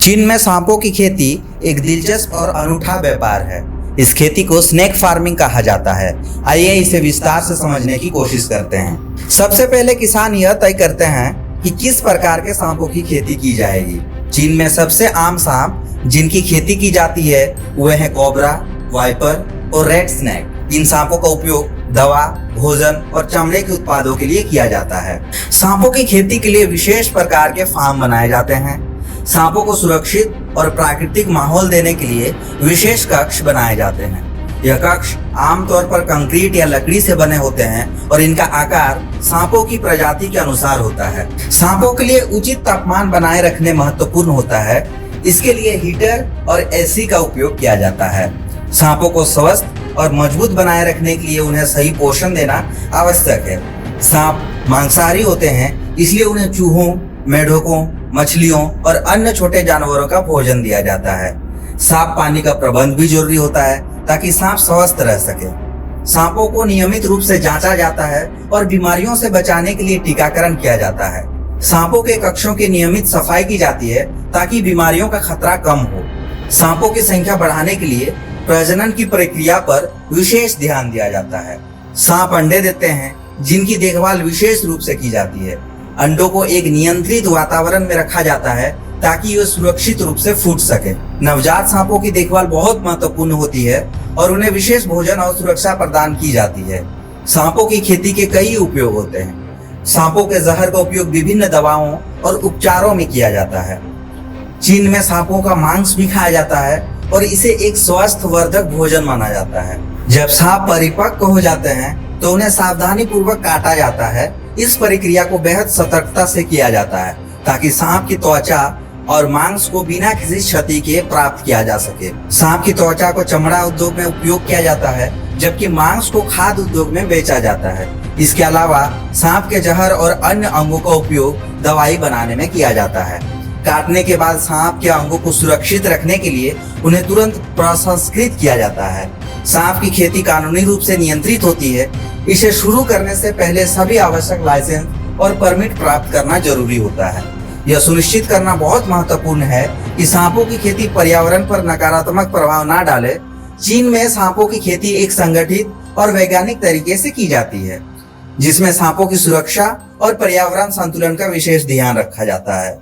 चीन में सांपों की खेती एक दिलचस्प और अनूठा व्यापार है। इस खेती को स्नेक फार्मिंग कहा जाता है। आइए इसे विस्तार से समझने की कोशिश करते हैं। सबसे पहले किसान यह तय करते हैं कि किस प्रकार के सांपों की खेती की जाएगी। चीन में सबसे आम सांप जिनकी खेती की जाती है वे हैं कोबरा, वाइपर और रेड स्नेक। इन सांपों का उपयोग दवा, भोजन और चमड़े के उत्पादों के लिए किया जाता है। सांपों की खेती के लिए विशेष प्रकार के फार्म बनाए जाते हैं। सांपों को सुरक्षित और प्राकृतिक माहौल देने के लिए विशेष कक्ष बनाए जाते हैं। यह कक्ष आमतौर पर कंक्रीट या लकड़ी से बने होते हैं और इनका आकार सांपों की प्रजाति के अनुसार होता है। सांपों के लिए उचित तापमान बनाए रखने महत्वपूर्ण होता है। इसके लिए हीटर और एसी का उपयोग किया जाता है। सांपों को स्वस्थ और मजबूत बनाए रखने के लिए उन्हें सही पोषण देना आवश्यक है। सांप मांसाहारी होते हैं, इसलिए उन्हें चूहों, मेढकों, मछलियों और अन्य छोटे जानवरों का भोजन दिया जाता है। साफ पानी का प्रबंध भी जरूरी होता है ताकि सांप स्वस्थ रह सके। सांपों को नियमित रूप से जांचा जाता है और बीमारियों से बचाने के लिए टीकाकरण किया जाता है। सांपों के कक्षों की नियमित सफाई की जाती है ताकि बीमारियों का खतरा कम हो। सांपों की संख्या बढ़ाने के लिए प्रजनन की प्रक्रिया पर विशेष ध्यान दिया जाता है। सांप अंडे देते हैं जिनकी देखभाल विशेष रूप से की जाती है। अंडों को एक नियंत्रित वातावरण में रखा जाता है ताकि वे सुरक्षित रूप से फूट सके। नवजात सांपों की देखभाल बहुत महत्वपूर्ण होती है और उन्हें विशेष भोजन और सुरक्षा प्रदान की जाती है। सांपों की खेती के कई उपयोग होते हैं। सांपों के जहर का उपयोग विभिन्न दवाओं और उपचारों में किया जाता है। चीन में सांपों का मांस भी खाया जाता है और इसे एक स्वास्थ्यवर्धक भोजन माना जाता है। जब सांप परिपक्व हो जाते हैं तो उन्हें सावधानी पूर्वक काटा जाता है। इस प्रक्रिया को बेहद सतर्कता से किया जाता है ताकि सांप की त्वचा और मांस को बिना किसी क्षति के प्राप्त किया जा सके। सांप की त्वचा को चमड़ा उद्योग में उपयोग किया जाता है, जबकि मांस को खाद्य उद्योग में बेचा जाता है। इसके अलावा सांप के जहर और अन्य अंगों का उपयोग दवाई बनाने में किया जाता है। काटने के बाद सांप के अंगों को सुरक्षित रखने के लिए उन्हें तुरंत प्रसंस्कृत किया जाता है। सांप की खेती कानूनी रूप से नियंत्रित होती है। इसे शुरू करने से पहले सभी आवश्यक लाइसेंस और परमिट प्राप्त करना जरूरी होता है। यह सुनिश्चित करना बहुत महत्वपूर्ण है कि सांपों की खेती पर्यावरण पर नकारात्मक प्रभाव न डाले। चीन में सांपों की खेती एक संगठित और वैज्ञानिक तरीके से की जाती है, जिसमें सांपों की सुरक्षा और पर्यावरण संतुलन का विशेष ध्यान रखा जाता है।